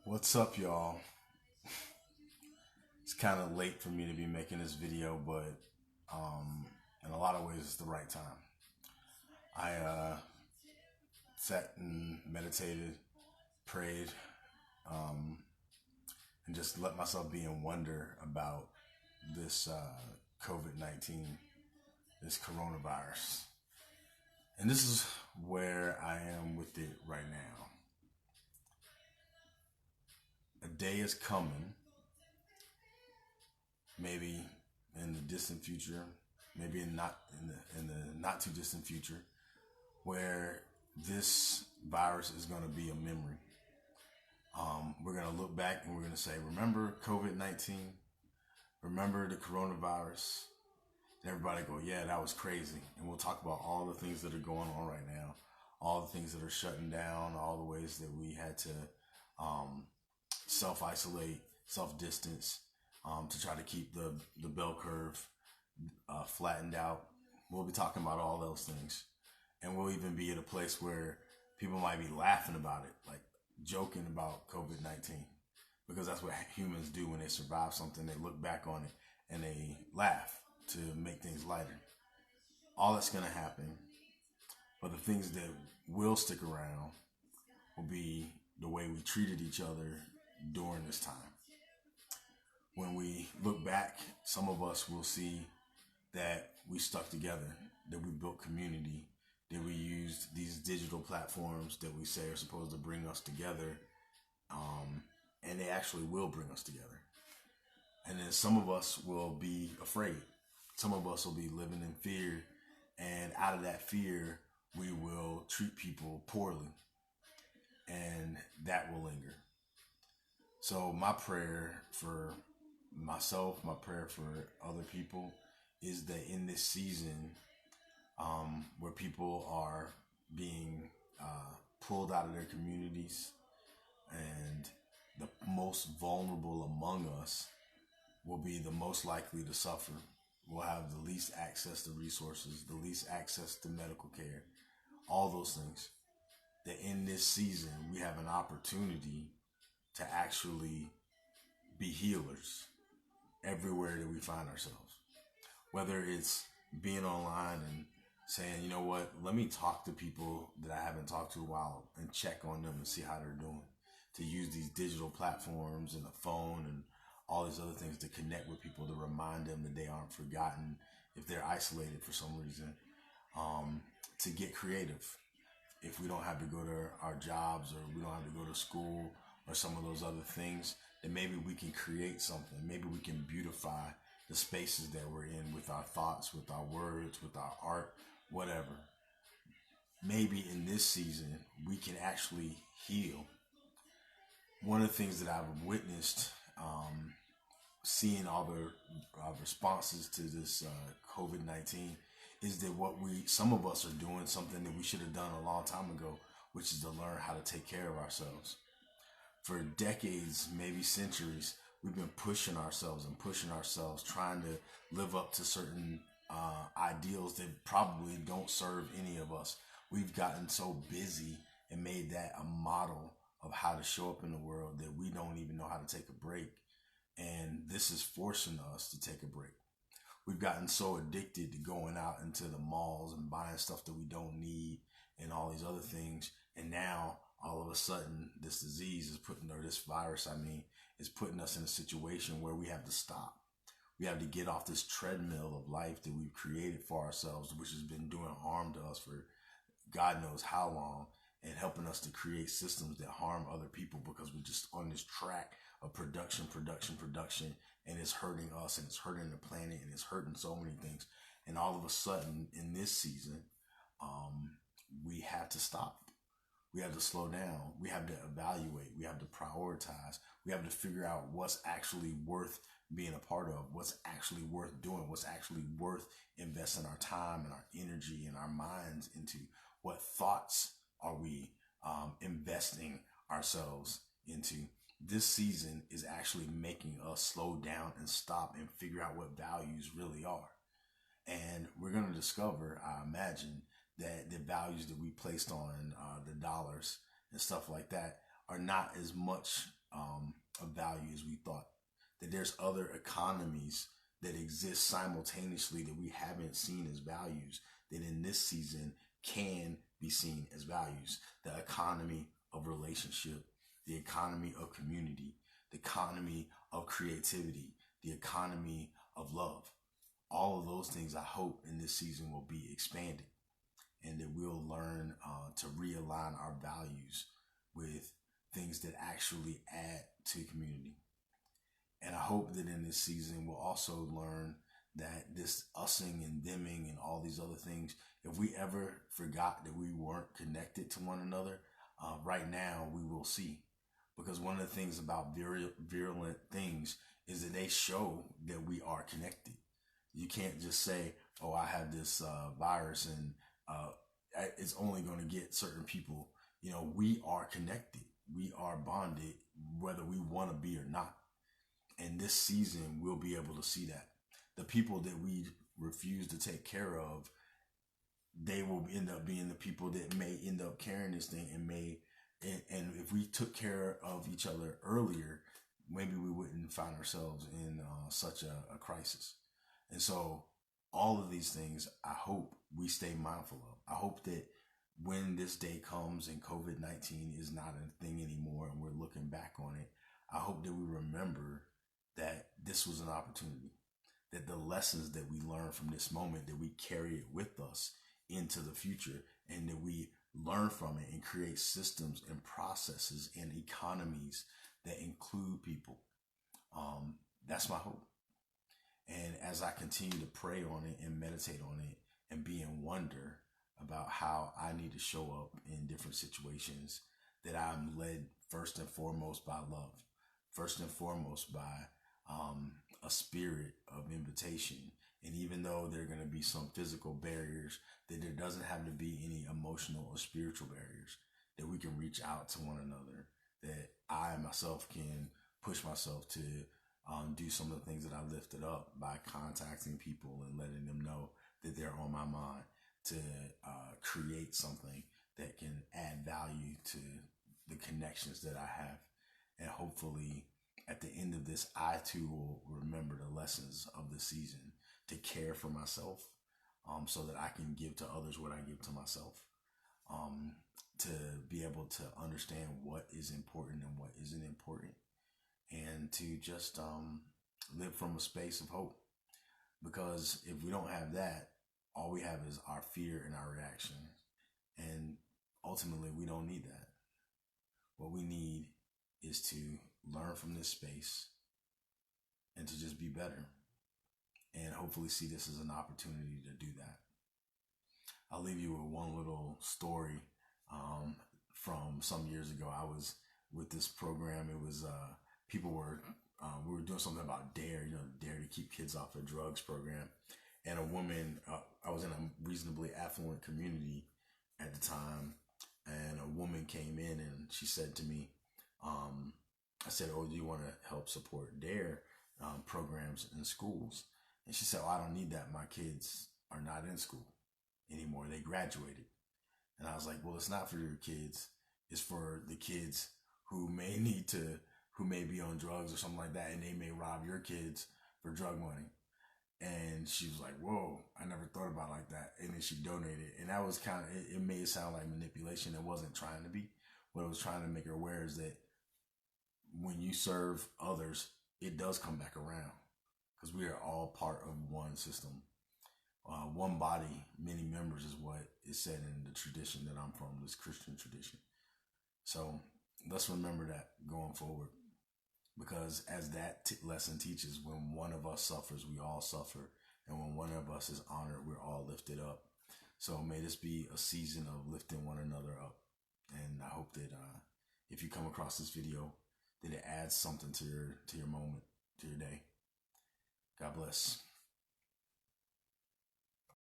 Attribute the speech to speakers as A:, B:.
A: What's up, y'all? It's kind of late for me to be making this video, but in a lot of ways, it's the right time. I sat and meditated, prayed, um, and just let myself be in wonder about this COVID-19, this coronavirus. And this is where I am with it right now. A day is coming, maybe in the distant future, maybe not in the not too distant future, where this virus is going to be a memory. We're going to look back and we're going to say, remember COVID-19? Remember the coronavirus? And everybody go, yeah, that was crazy. And we'll talk about all the things that are going on right now, all the things that are shutting down, all the ways that we had to self-isolate, self-distance, to try to keep the bell curve flattened out. We'll be talking about all those things. And we'll even be at a place where people might be laughing about it, like joking about COVID-19, because that's what humans do when they survive something. They look back on it and they laugh to make things lighter. All that's going to happen, but the things that will stick around will be the way we treated each other during this time. When we look back, some of us will see that we stuck together, that we built community, that we used these digital platforms that we say are supposed to bring us together, and they actually will bring us together. And then some of us will be afraid. Some of us will be living in fear, and out of that fear, we will treat people poorly, and that will linger. So my prayer for myself, my prayer for other people is that in this season, where people are being pulled out of their communities, and the most vulnerable among us will be the most likely to suffer, will have the least access to resources, the least access to medical care, all those things. That in this season, we have an opportunity to actually be healers everywhere that we find ourselves. Whether it's being online and saying, you know what, let me talk to people that I haven't talked to in a while and check on them and see how they're doing. To use these digital platforms and the phone and all these other things to connect with people, to remind them that they aren't forgotten if they're isolated for some reason. To get creative. If we don't have to go to our jobs, or we don't have to go to school, or some of those other things, then maybe we can create something. Maybe we can beautify the spaces that we're in with our thoughts, with our words, with our art, whatever. Maybe in this season, we can actually heal. One of the things that I've witnessed, seeing all the responses to this COVID-19, is that some of us are doing something that we should have done a long time ago, which is to learn how to take care of ourselves. For decades, maybe centuries, we've been pushing ourselves, trying to live up to certain ideals that probably don't serve any of us. We've gotten so busy and made that a model of how to show up in the world that we don't even know how to take a break. And this is forcing us to take a break. We've gotten so addicted to going out into the malls and buying stuff that we don't need and all these other things. And now, all of a sudden, this virus, is putting us in a situation where we have to stop. We have to get off this treadmill of life that we've created for ourselves, which has been doing harm to us for God knows how long, and helping us to create systems that harm other people, because we're just on this track of production, and it's hurting us, and it's hurting the planet, and it's hurting so many things. And all of a sudden, in this season, we have to stop. We have to slow down. We have to evaluate. We have to prioritize. We have to figure out what's actually worth being a part of, what's actually worth doing, what's actually worth investing our time and our energy and our minds into. What thoughts are we investing ourselves into? This season is actually making us slow down and stop and figure out what values really are. And we're going to discover, I imagine, that the values that we placed on the dollars and stuff like that are not as much of value as we thought. That there's other economies that exist simultaneously that we haven't seen as values, that in this season can be seen as values. The economy of relationship, the economy of community, the economy of creativity, the economy of love. All of those things I hope in this season will be expanded, and that we'll learn to realign our values with things that actually add to community. And I hope that in this season we'll also learn that this using and theming and all these other things, if we ever forgot that we weren't connected to one another, right now we will see. Because one of the things about virulent things is that they show that we are connected. You can't just say, oh, I have this virus and it's only going to get certain people. You know, we are connected. We are bonded, whether we want to be or not. And this season, we'll be able to see that. The people that we refuse to take care of, they will end up being the people that may end up carrying this thing and if we took care of each other earlier, maybe we wouldn't find ourselves in such a crisis. And so all of these things, I hope we stay mindful of. I hope that when this day comes and COVID-19 is not a thing anymore and we're looking back on it, I hope that we remember that this was an opportunity, that the lessons that we learn from this moment, that we carry it with us into the future, and that we learn from it and create systems and processes and economies that include people. That's my hope. And as I continue to pray on it and meditate on it and be in wonder about how I need to show up in different situations, that I'm led first and foremost by love, first and foremost by a spirit of invitation. And even though there are going to be some physical barriers, that there doesn't have to be any emotional or spiritual barriers, that we can reach out to one another, that I myself can push myself to do some of the things that I lifted up by contacting people and letting them know that they're on my mind, to create something that can add value to the connections that I have. And hopefully at the end of this, I too will remember the lessons of the season, to care for myself, so that I can give to others what I give to myself, to be able to understand what is important and what isn't important, and to just live from a space of hope. Because if we don't have that, all we have is our fear and our reaction. And ultimately, we don't need that. What we need is to learn from this space and to just be better. And hopefully see this as an opportunity to do that. I'll leave you with one little story from some years ago. I was with this program. It was people were we were doing something about DARE, DARE to keep kids off of drugs program. And a woman, I was in a reasonably affluent community at the time, and a woman came in and she said to me, I said, oh, do you want to help support DARE programs in schools? And she said, oh, I don't need that. My kids are not in school anymore. They graduated. And I was like, well, it's not for your kids. It's for the kids who may be on drugs or something like that, and they may rob your kids for drug money. And she was like, whoa, I never thought about it like that. And then she donated. And that was it made it sound like manipulation. It wasn't trying to be. What it was trying to make her aware is that when you serve others, it does come back around. Because we are all part of one system. One body, many members is what is said in the tradition that I'm from, this Christian tradition. So let's remember that going forward. Because as that lesson teaches, when one of us suffers, we all suffer. And when one of us is honored, we're all lifted up. So may this be a season of lifting one another up. And I hope that if you come across this video, that it adds something to your moment, to your day. God bless.